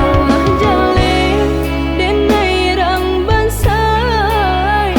Allah jalin denai rang bansai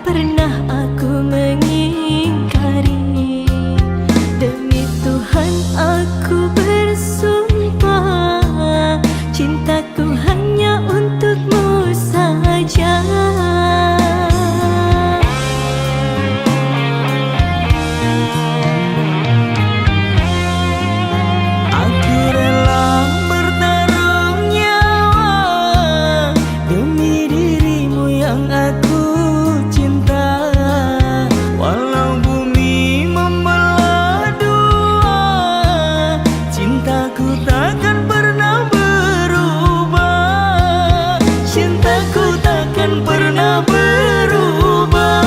pernah aku mengingkari. Demi Tuhan aku bersumpah, cintaku hanya untukmu saja. Aku rela bertaruh nyawa demi dirimu yang aku cinta. Walau bumi membelah dua, cintaku takkan pernah berubah. Cintaku takkan pernah berubah.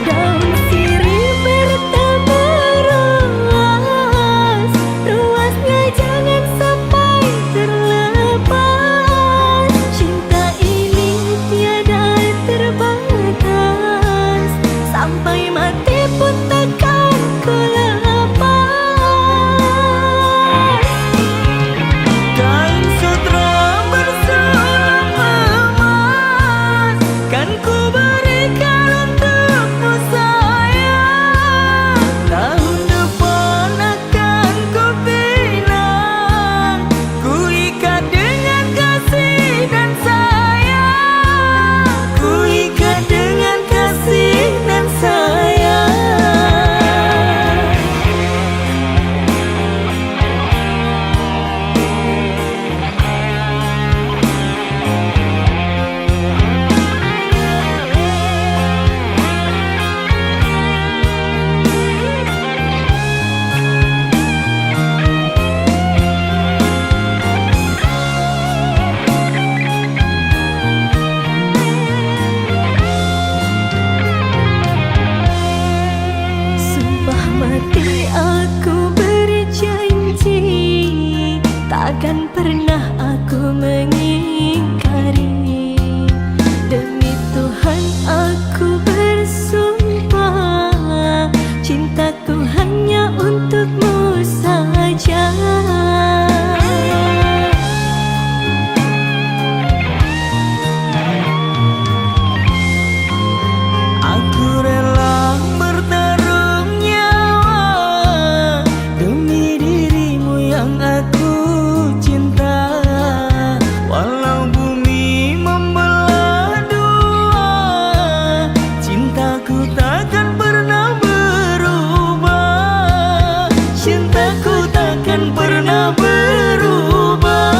Daun sirih bertambah ruas, ruasnya jangan sampai terlepas. Cinta ini tiada terbatas, sampai mati pun takkan ku lepas. Kain sutra bersulam emas kan ku berikan untukmu sayang. Tahun depan akan ku pinang, ku ikat dengan kasih dan sayang. Ku ikat dengan kasih dan sayang. Sumpah mati aku berjanji, takkan pernah aku mengingkari. Demi Tuhan aku bersumpah, cintaku hanya untukmu saja. Aku rela bertaruh nyawa demi dirimu yang aku cinta. Walau bumi membelah dua, cintaku takkan pernah berubah. Cintaku takkan pernah berubah.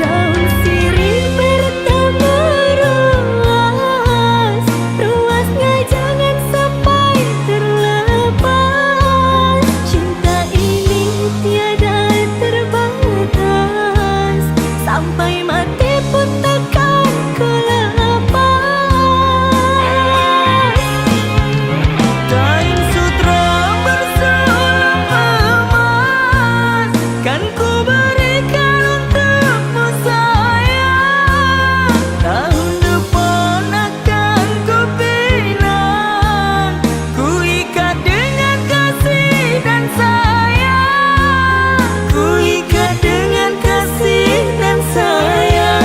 Daun sirih bertambah ruas, ruasnya jangan sampai terlepas. Cinta ini tiada terbatas, sampai mati pun takkan ku lepas. Kain sutra bersulam emas kan ku berikan untukmu sayang. Tahun depan akan ku pinang, ku ikat dengan kasih dan sayang. Ku ikat dengan kasih dan sayang.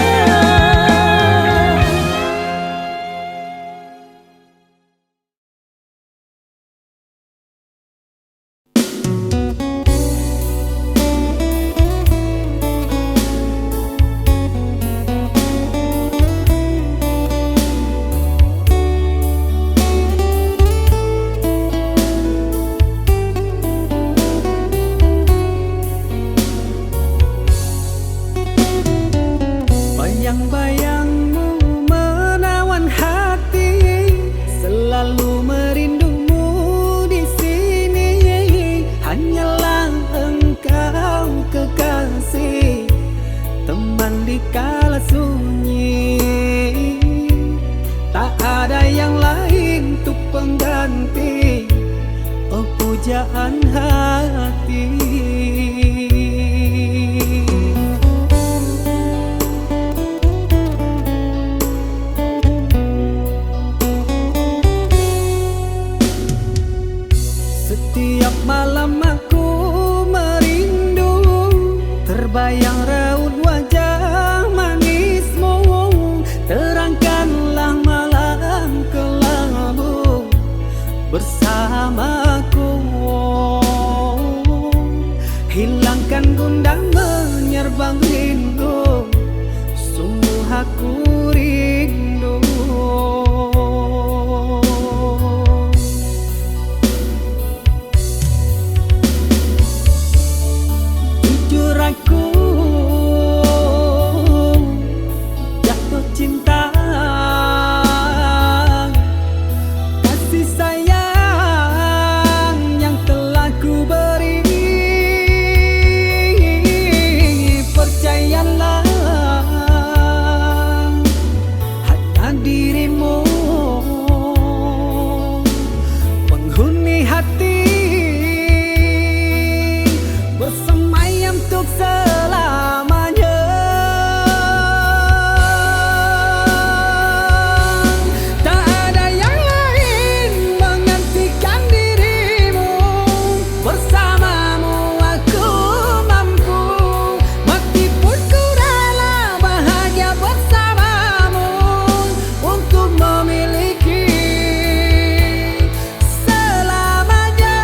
Terbayang raut wajah manismu, terangkanlah malam kelabu bersamaku. Hilangkan gundah menyerbang rindu, sungguh aku rindu. Jujur aku jatuh cinta, kasih sayang yang telah ku beri. Percayalah, hanya dirimu menghuni hati, bersemayam untuk selamanya. Tak ada yang lain menggantikan dirimu, bersamamu aku mampu. Mati pun ku rela bahagia bersamamu, untuk memiliki selamanya.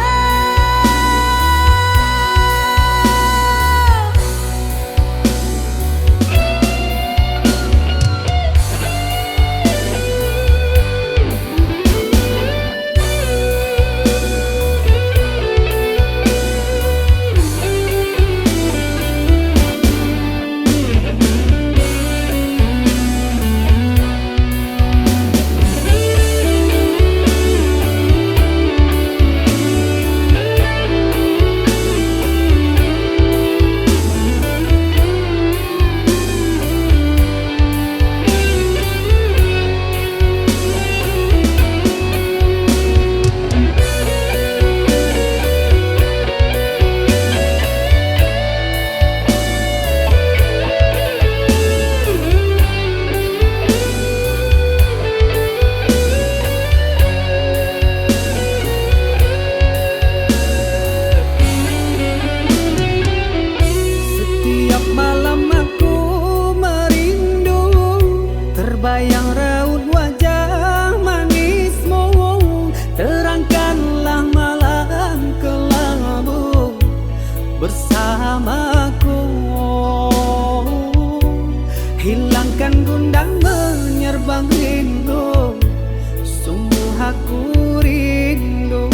Setiap malam aku merindu, terbayang raut wajah manismu, terangkanlah malam kelabu bersamaku. Hilangkan gundah menyerbang rindu, sungguh aku rindu.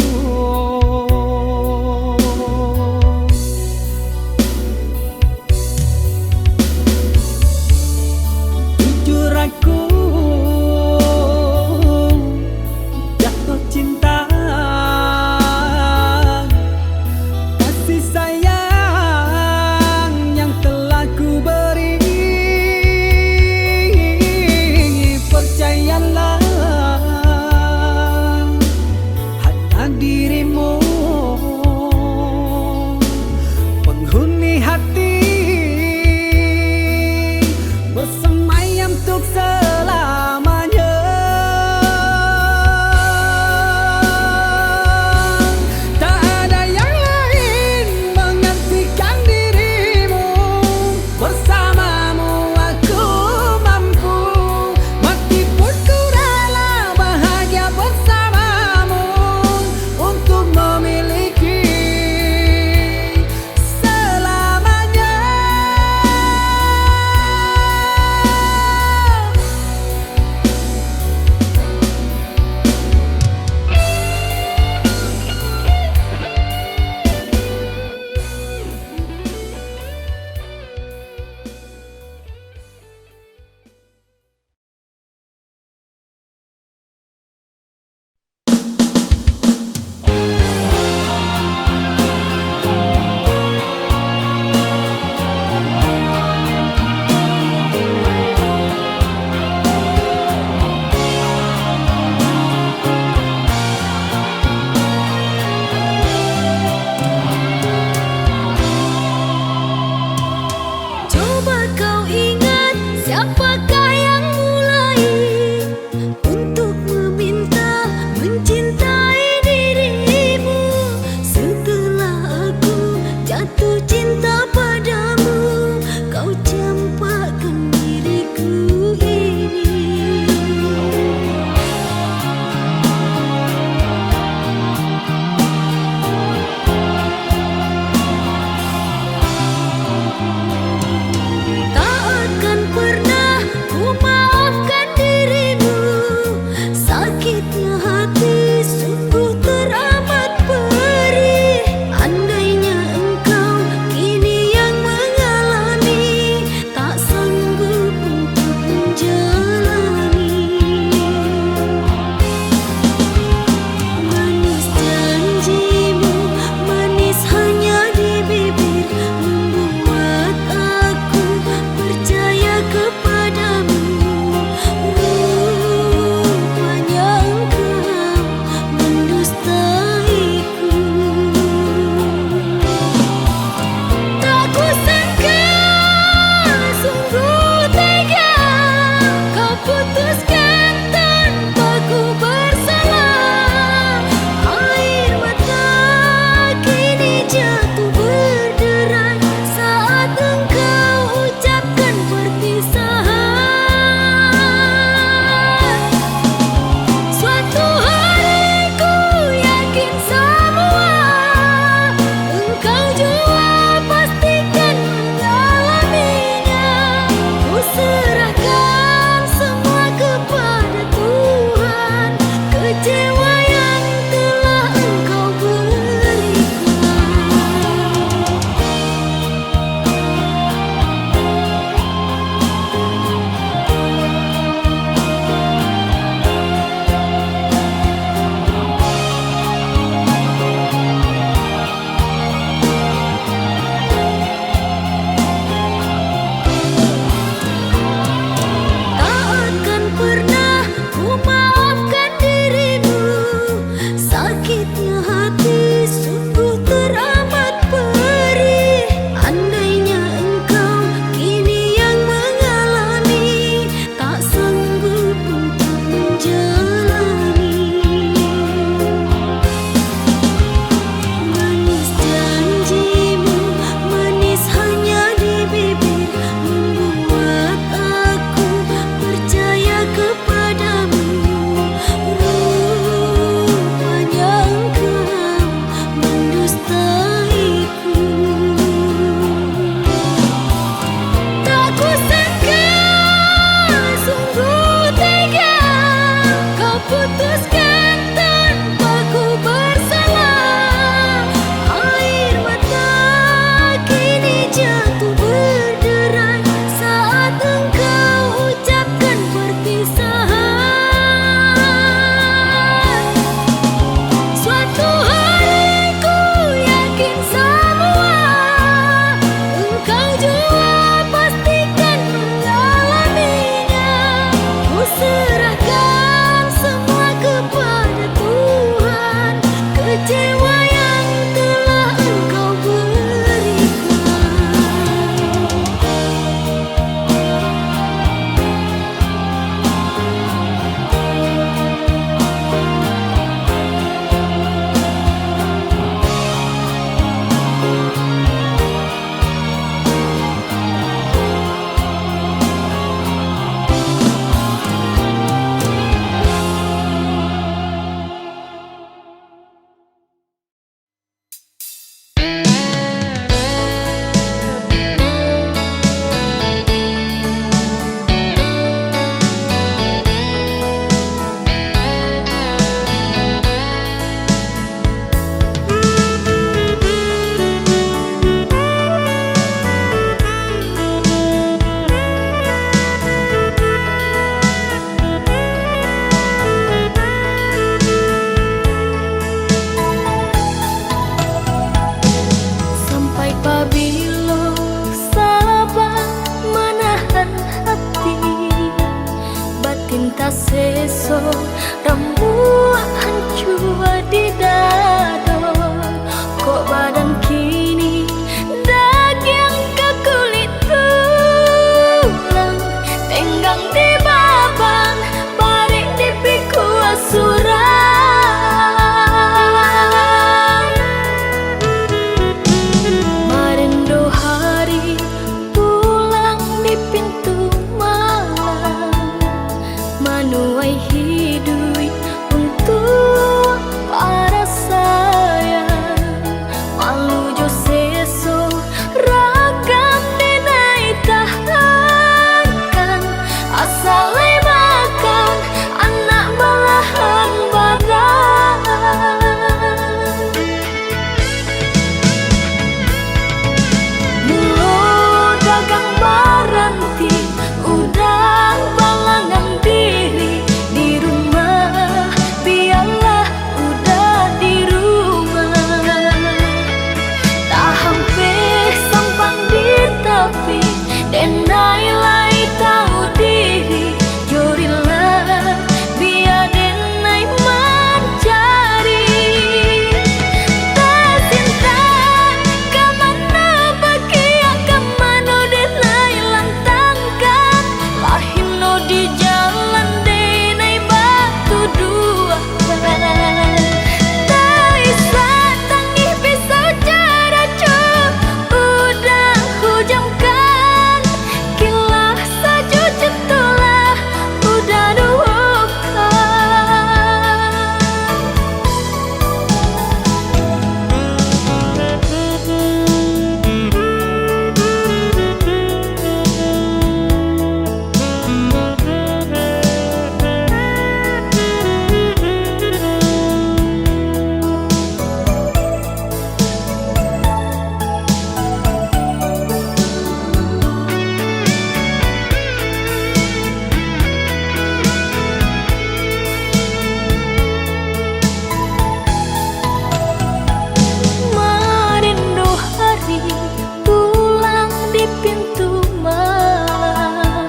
rumah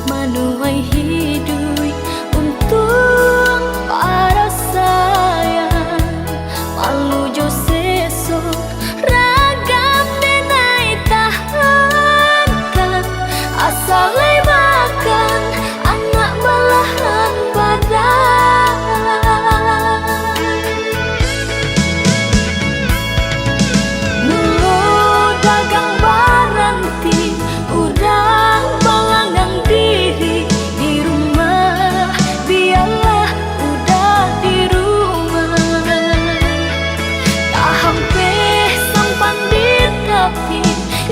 menuai hidup untuk para sayang malu jo sesok ragam denai tahankan asal makan anak belahan badan nulo dagang baranti udang balangang diri di rumah biarlah udah di rumah tak hampir sampan di tapi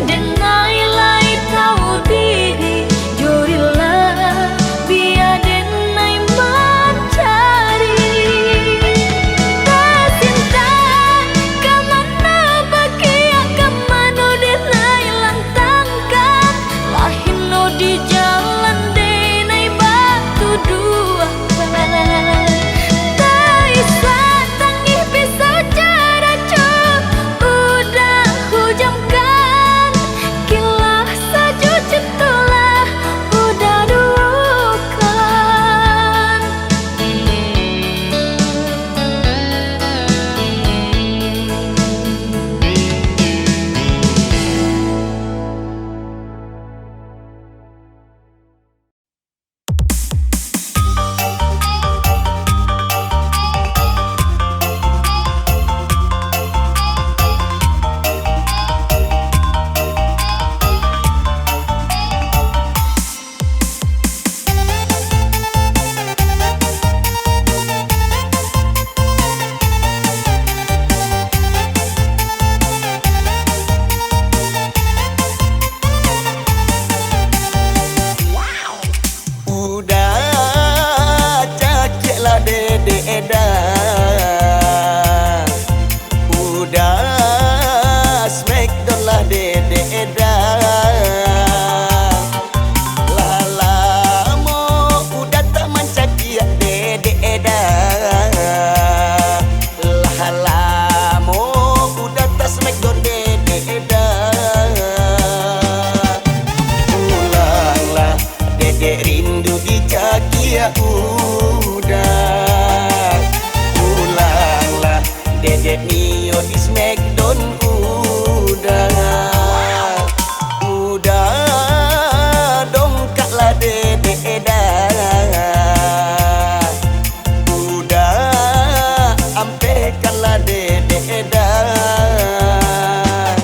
denai lai tahu diri jurilah biar denai mencari tak cinta kemana bakia kemana denai lantangkan lahino di jalan denai batu dua tak isa tangi bisa cara udah hujamkan kilah saju cetulah udah dukan Udah cakiklah dede edan, udah smackdown lah dede edan. Lalamo udah tak mencakia dede edan, lalamo udah tak smackdown dede edan. Ulanglah dede rindu di cakia udah, ulanglah dede mio di smackdown udah dongkaklah dede edan, udah ampekanlah dede edan.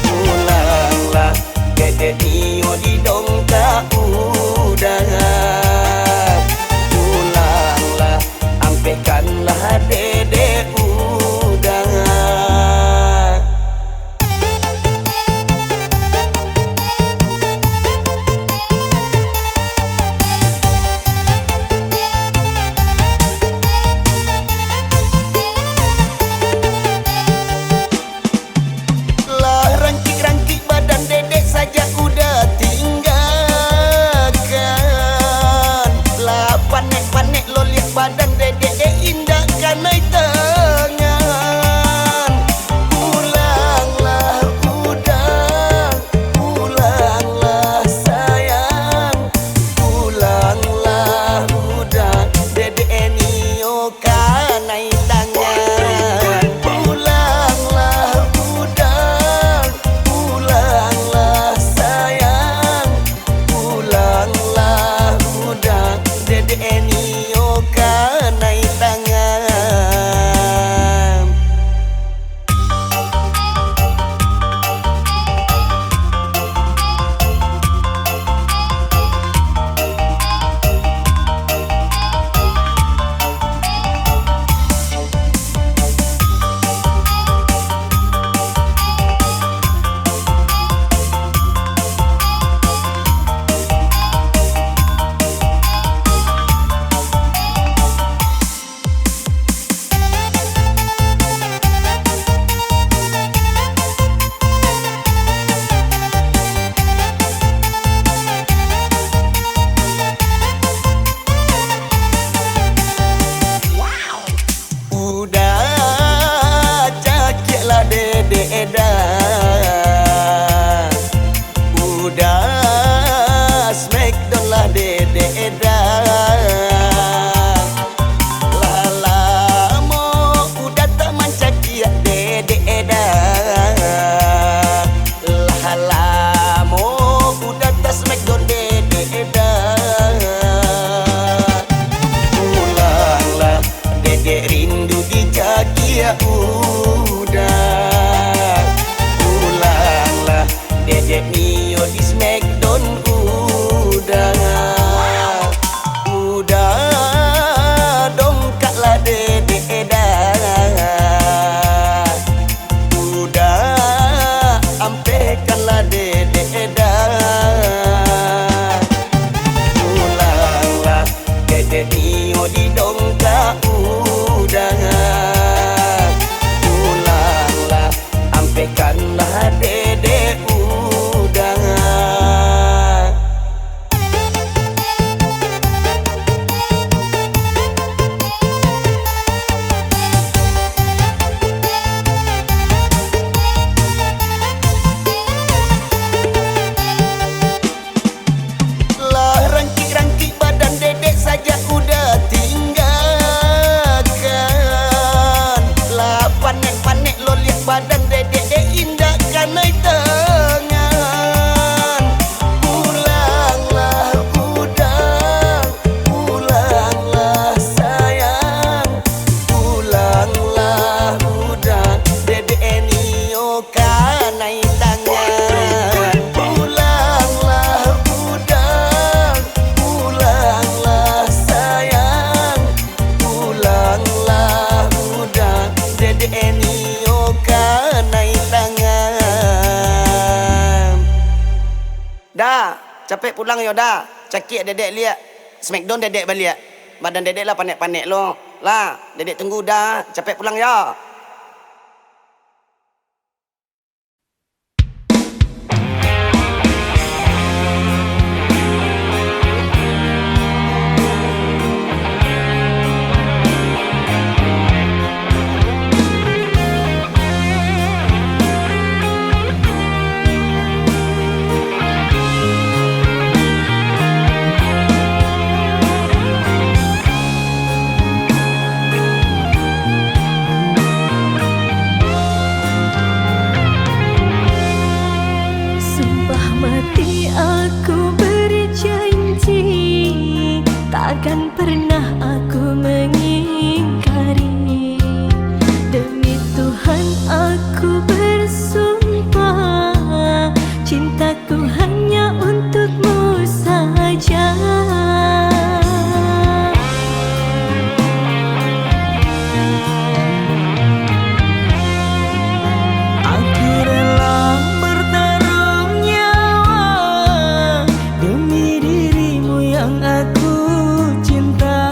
Ulanglah dede mio di dongkak udah, Udah smackdown lah dede dah. Lama udah tak mancakia dede dah. Lama udah tak smackdown dede dah. Pulanglah dede rindu di Jakia udah. Pulanglah dede Mio di Smackdown udah. Udah dongkaklah dede dah. Udah ampekanlah dede dah. Pulanglah dede Mio di dongkak udah. Pulanglah ampekanlah dede udah. Lah rangkik-rangkik badan dedek saja udah tinggalkan. Lah panek-panek lo lihat badan dedek indah kanai tangan. Pulanglah udah, pulanglah sayang. Pulanglah udah, dedek Nio kanai tangan. Pulanglah udah, pulanglah sayang. Pulanglah udah, dedek Nio kanai tangan. Dah, capek pulang yo dah. Cakik dedek lihat. Smackdown dedek balik. Badan dedek lah panek-panek lo. Lah, dedek tunggu dah. Capek pulang ya. Sumpah mati aku berjanji, takkan pernah aku mengingkari. Demi Tuhan aku bersumpah, cintaku hanya untukmu saja. Aku rela bertaruh nyawa demi dirimu yang aku cinta.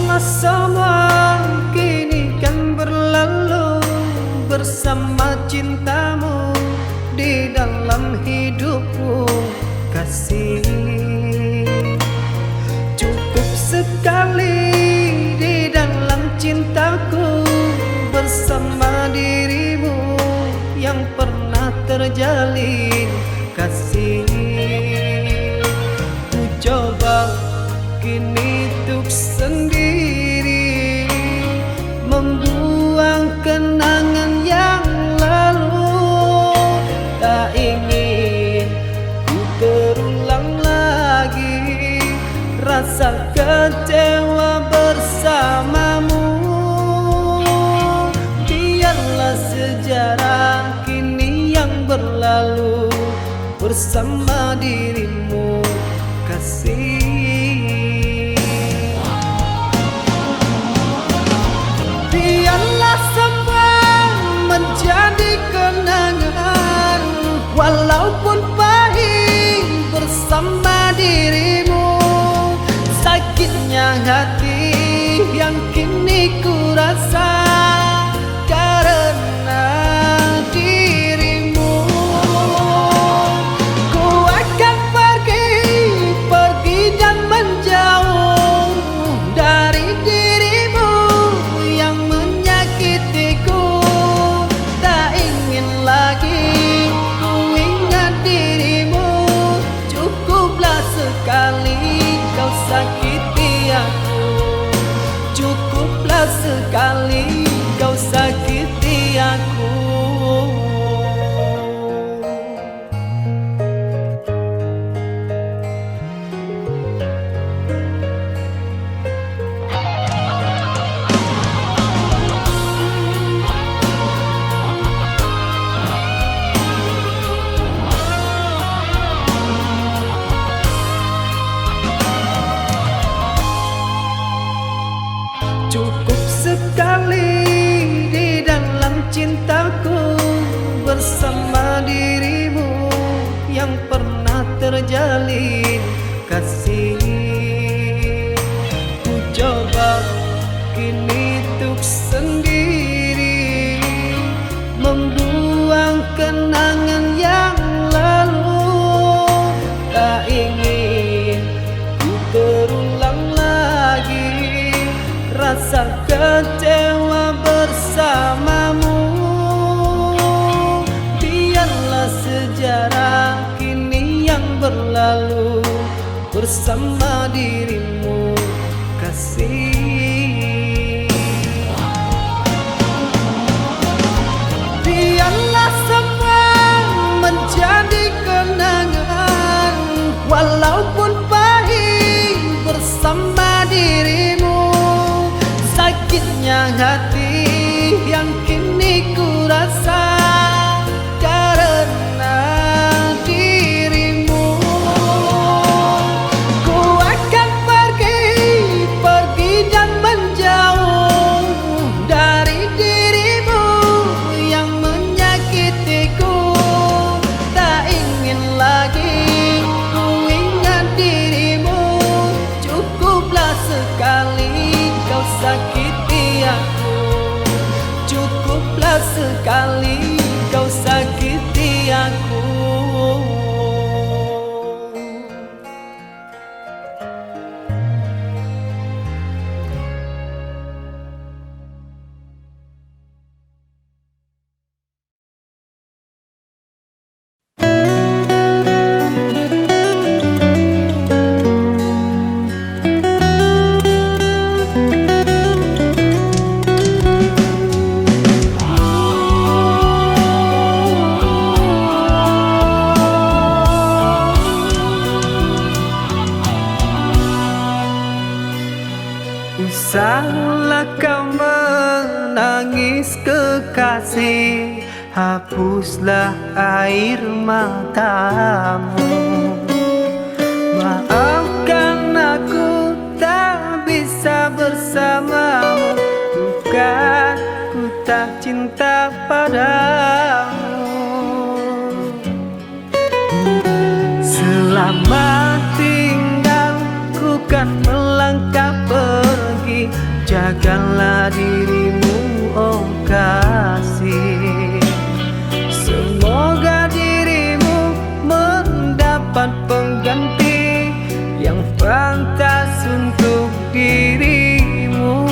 Biarlah semua kini kan berlalu bersama cintamu di dalam hidupku, kasih. Cukup sekali di dalam cintaku bersama dirimu yang pernah terjalin, kasih. Ku coba kini tuk sendiri membuang kenangan yang lalu. Tak ingin ku terulang lagi rasa kecewa bersamamu. Biarlah sejarah kini yang berlalu bersama dirimu, kasih. Biarlah semua menjadi kenangan, walaupun pahit bersama dirimu. Sakitnya hati yang kini ku rasa karena dirimu. Ku akan pergi dan menjauh dari dirimu yang menyakitiku. Tak ingin lagi ku ingat dirimu. Cukuplah sekali kau sakiti aku. Cukuplah sekali kau sakiti aku. Cukup sekali di dalam cintaku bersama dirimu yang pernah terjalin, kasih. Ku coba kini tuk sendiri membuang kenangan yang lalu. Tak ingin ku terulang lagi rasa kecewa bersamamu. Biarlah sejarah kini yang berlalu bersama dirimu, kasih. Biarlah semua menjadi kenangan, walaupun pahit bersama dirimu. Sakitnya hati yang kini ku rasa karena dirimu. Ku akan pergi dan menjauh dari dirimu yang menyakitiku. Tak ingin lagi ku ingat dirimu. Cukuplah sekali kau sakiti aku. Cukuplah sekali kau sakiti aku. Usahlah kau menangis kekasih, hapuslah air matamu. Maafkan aku tak bisa bersamamu, bukan ku tak cinta padamu. Selamat tinggal, ku kan melangkah pergi jagalah dirimu oh kasih. Semoga dirimu mendapat pengganti yang pantas untuk dirimu.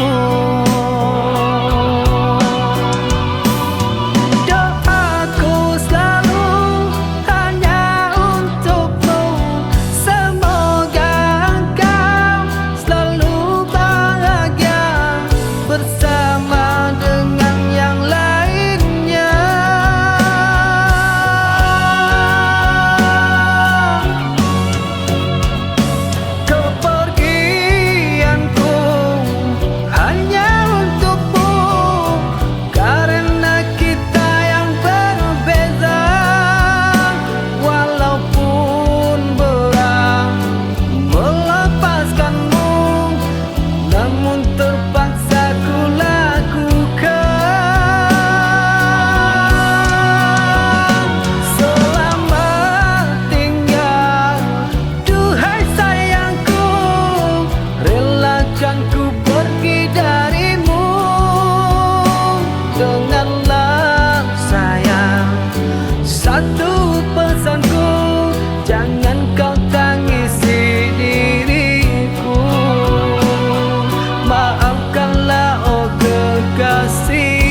Doaku selalu hanya untukmu. Semoga engkau selalu bahagia bersama dengan yang lainnya. Kepergianku hanya untukmu, karena kita yang berbeza. Walaupun berat melepaskanmu, namun terpaksa ku lakukan. Selamat tinggal, duhai sayangku, relakan ku pergi darimu. Dengarlah sayang, satu pesanku, jangan kau tangisi diriku. Maafkanlah oh kekasihku.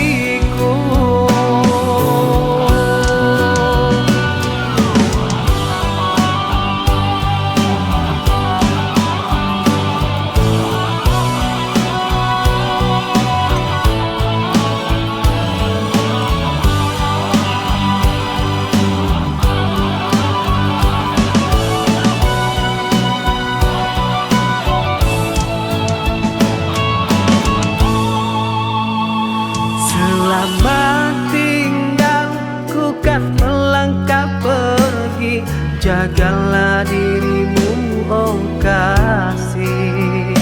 Selamat tinggal, ku kan melangkah pergi. Jagalah dirimu oh kasih.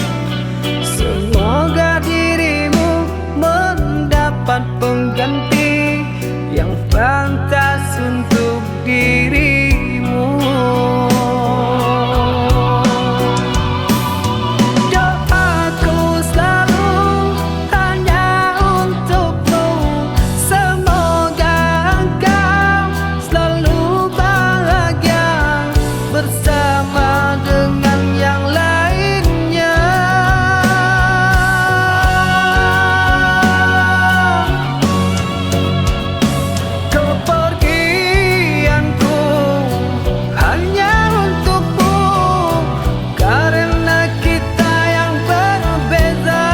Semoga dirimu mendapat pengganti yang pantas untuk dirimu. Doaku selalu hanya untukmu. Semoga engkau selalu bahagia bersama dengan yang lainnya. Kepergianku hanya untukmu, karena kita yang berbeza.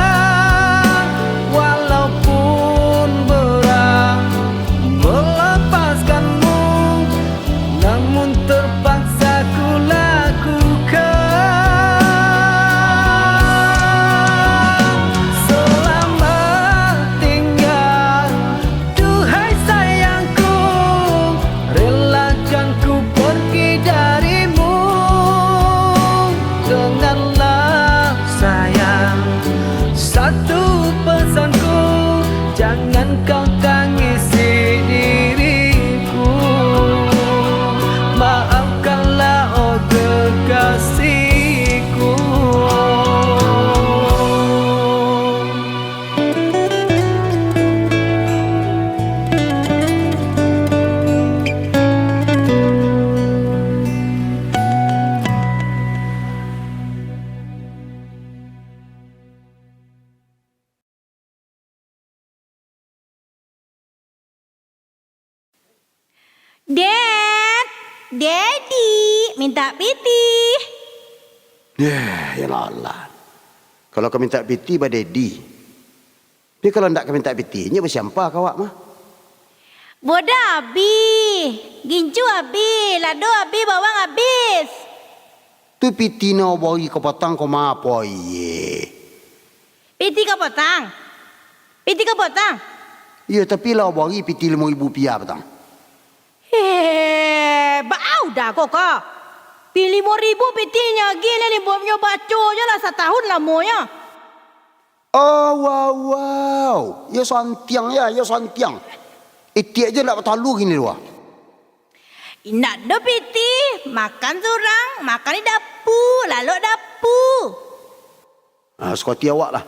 Walaupun berat melepaskanmu, namun terpaksa ku lakukan. Selamat tinggal, duhai sayangku, relakan ku pergi darimu. Dengarlah sayang, satu pesanku, jangan kau tangisi diriku. Maafkanlah oh kekasihku. Dad, Daddy, minta piti. Ya Allah. Kalau kau minta piti pada Daddy. Tapi kalau ndak kau minta piti, nya bersiapa kau awak mah? Boda abi, gincu abi, lado abi, bawang habis. Tu piti no bagi kau patang kau ma apa ye? Piti kau potang. Piti kau potang. Ya tapi lah bagi piti 5,000 rupiah patang. Bau dah kok. Pilih 5,000 pitinya gila ni bomnya baco je lah setahun lamanya. Oh wow. Ya santiang ya santiang. Itiak je nak bertalu gini luar. Nak ada piti, makan surang, makan di dapur, lalu dapur. Sekoti awak lah.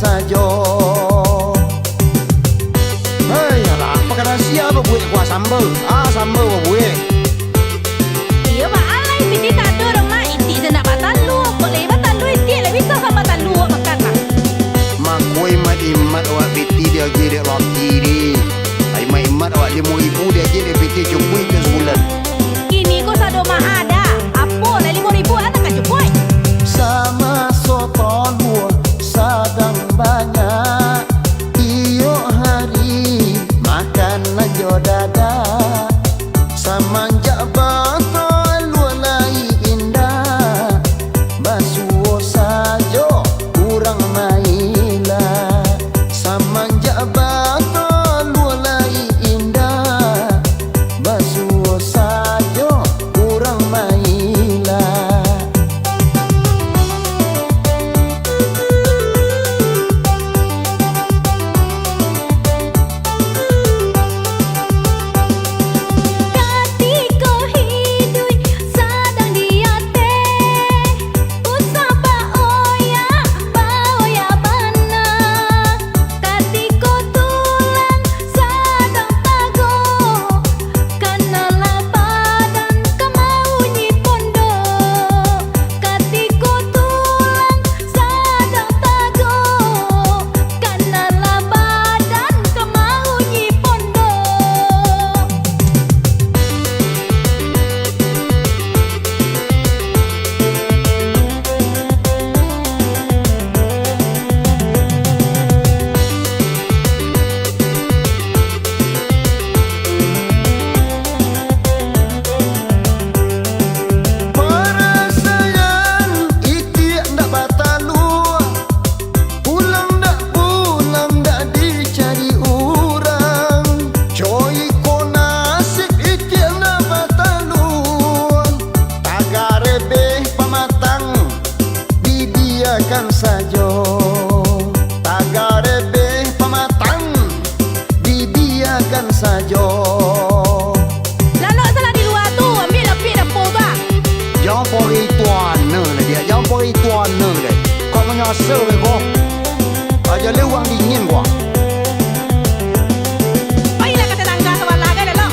saja. Hei, alah, pakai rahasia apa buat kuah sambal? Sambal apa buat? Iya mak alai piti tak ada rumah iti je nak batang lu. Boleh batang lu iti lah bisa kan batang lu makan tak. Mak kue imat awak piti dia jadi laki ni. Ai mak imat awak 5,000 dia jadi piti cukup ke sebulan. Kini kau sado mah ada. Apa lah 5,000 anak kan cukup. Sama soto dua sadang banyak. Iyo hari makan aja dada. Samanja batal lualai indah. Basuh saja kurang mailah. Samanja batal lualai indah. Basuh saja kurang mailah. Ketika hidup sedang diate, usapa oya baoya bana. Ketika tulang sedang pago, kanalah badan kemaunya pondo. Ketika tulang sedang pago, kanalah badan kemaunya pondo. Perasaan iti ndak batalu. Pulang ndak dicari orang. Coy ko nasib iti ndak batalu. Tagare beh pamatang dibiarkan saja. Tagare beh pamatang dibiarkan saja. Lalu salah di luar tu ambil api dapur tu. Jangan pori tuana lah dia. Jangan pori tuana lah. Kau menyasar ke kau? Aja lewang dingin kau. Baiklah kata tangga sama laga dah lah.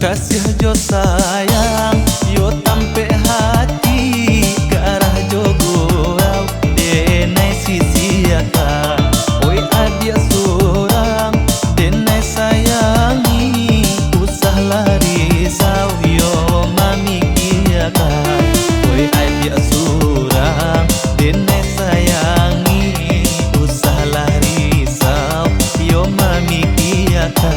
Kasih jo sayang, yo tampe hati ke arah jogorau denai sisi aka. Oi adia sorang denai sayangi, usah lari sau yo mami kiaka. Oi adia sorang denai sayangi, usah lari sau yo mami kiaka.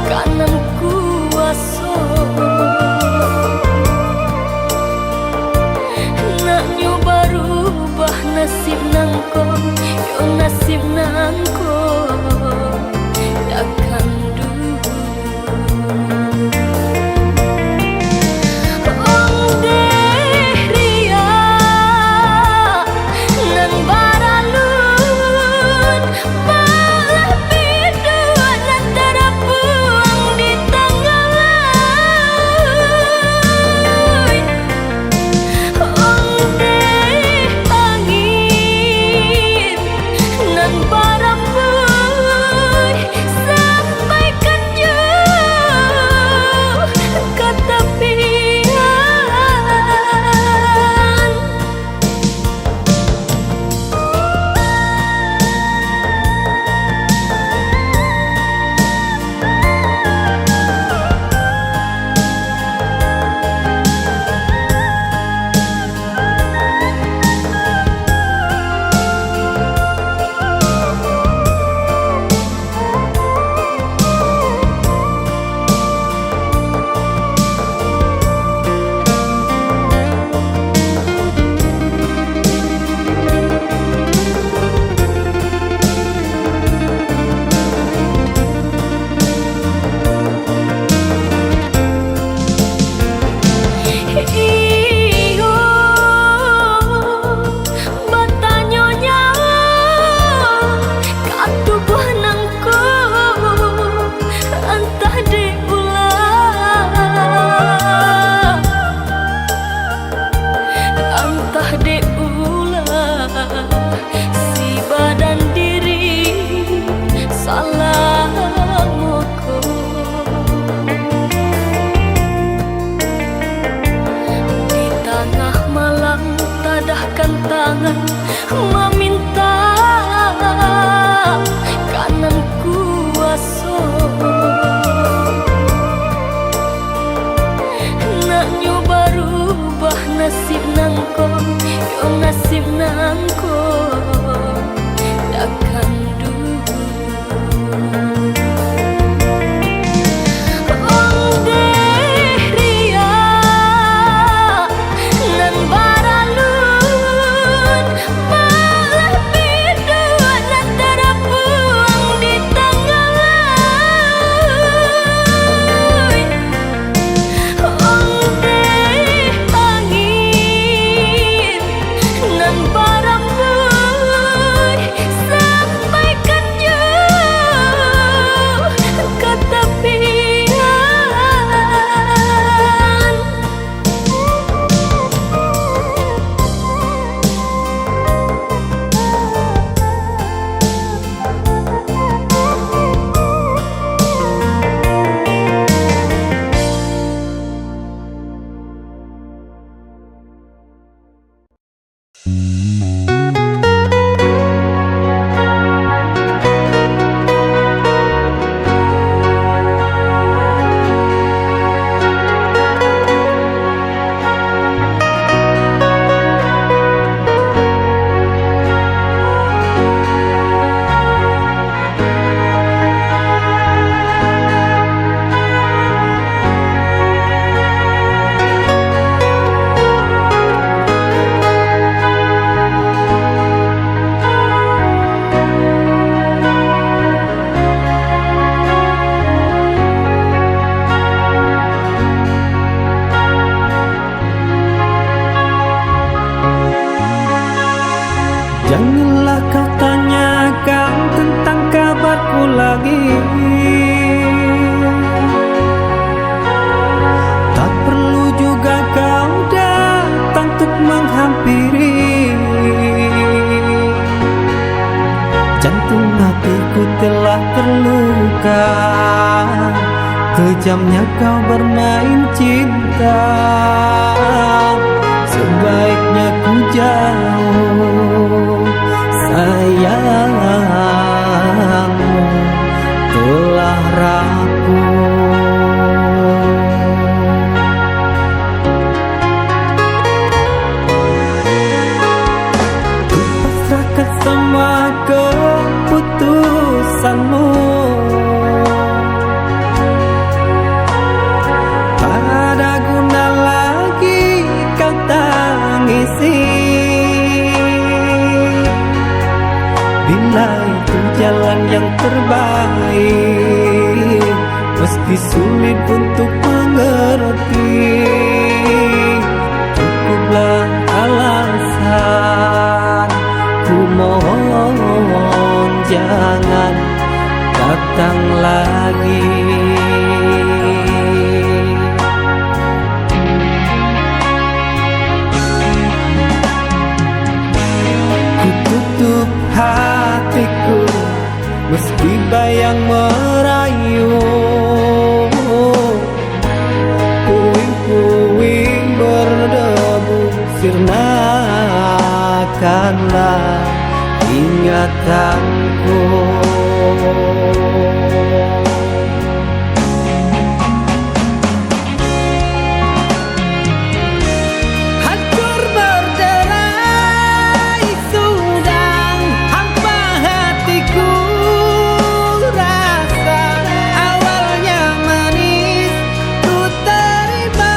Kanan kuasa Angkatkan tangan meminta kanan kuasa. Nak nyoba rubah nasib nangko, yo nasib nangko takkan dulu. Janganlah kau tanyakan tentang kabarku lagi. Tak perlu juga kau datang untuk menghampiri. Jantung hatiku telah terluka, kejamnya kau bermain cinta. Sebaiknya ku jauh, sayangmu telah rapuh. Ku pasrahkan semua keputusanmu. Tak ada guna lagi kau tangisi. Bila itu jalan yang terbaik, meski sulit untuk mengerti, cukuplah alasan. Ku mohon jangan datang lagi. Ku tutup hatiku meski bayang merayu. Puing-puing berdebu, sirnakanlah ingatanku. Hancur berderai sudah hampa hatiku. Rasa awalnya manis ku terima.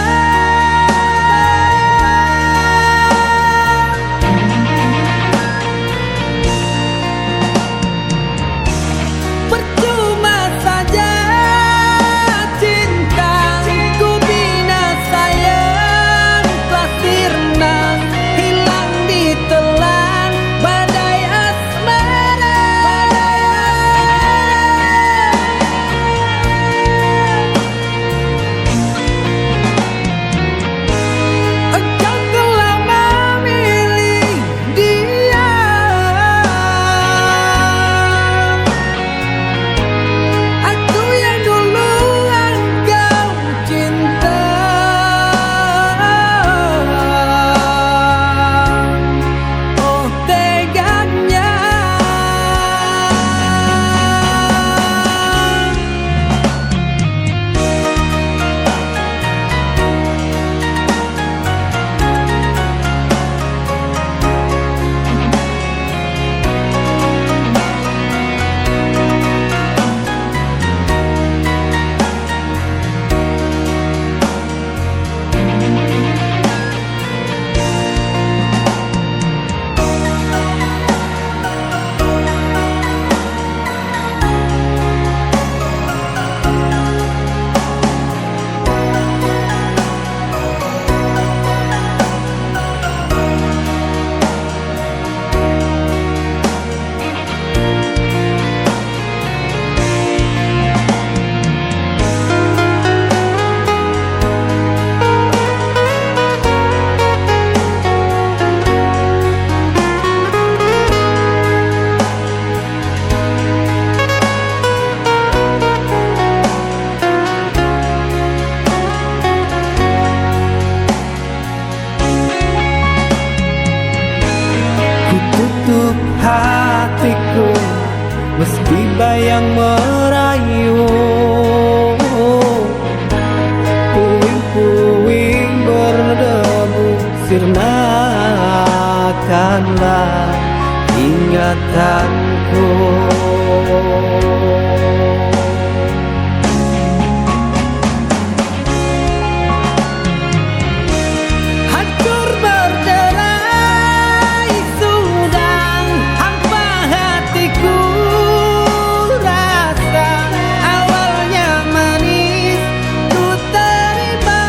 sirnakanlah ingatanku. Hancur berderai sudah hampa hatiku, rasa awalnya manis ku terima.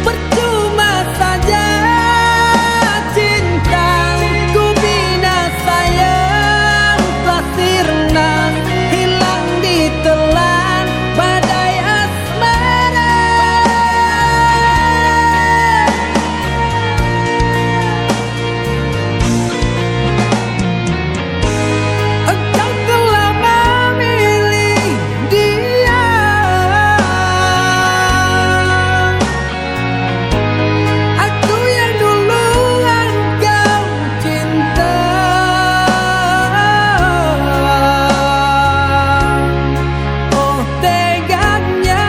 Percuma saja cintaku bina sayang telah sirna, hilang ditelan badai asmara. Engkau telah memilih dia, aku yang dulu engkau cinta. Oh teganya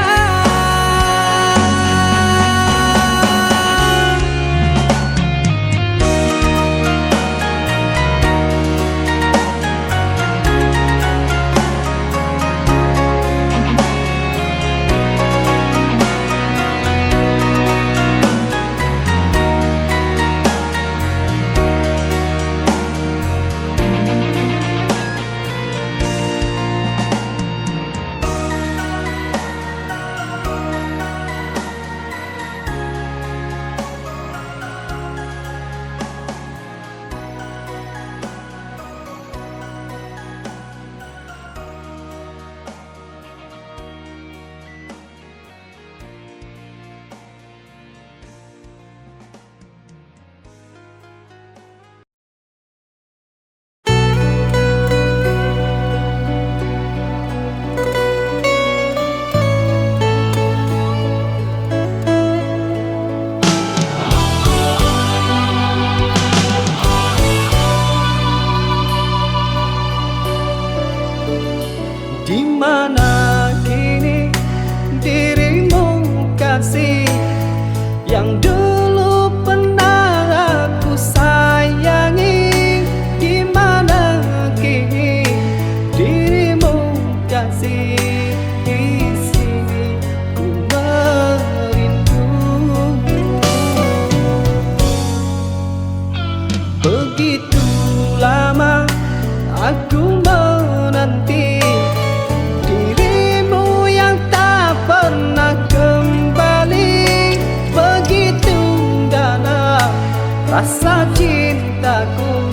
di mana kini dirimu kasih yang dulu pernah aku sayangi? Di mana kini dirimu kasih? Di sini ku merindu. Begitu lama aku menanti dirimu yang tak pernah kembali. Begitu dalam rasa cintaku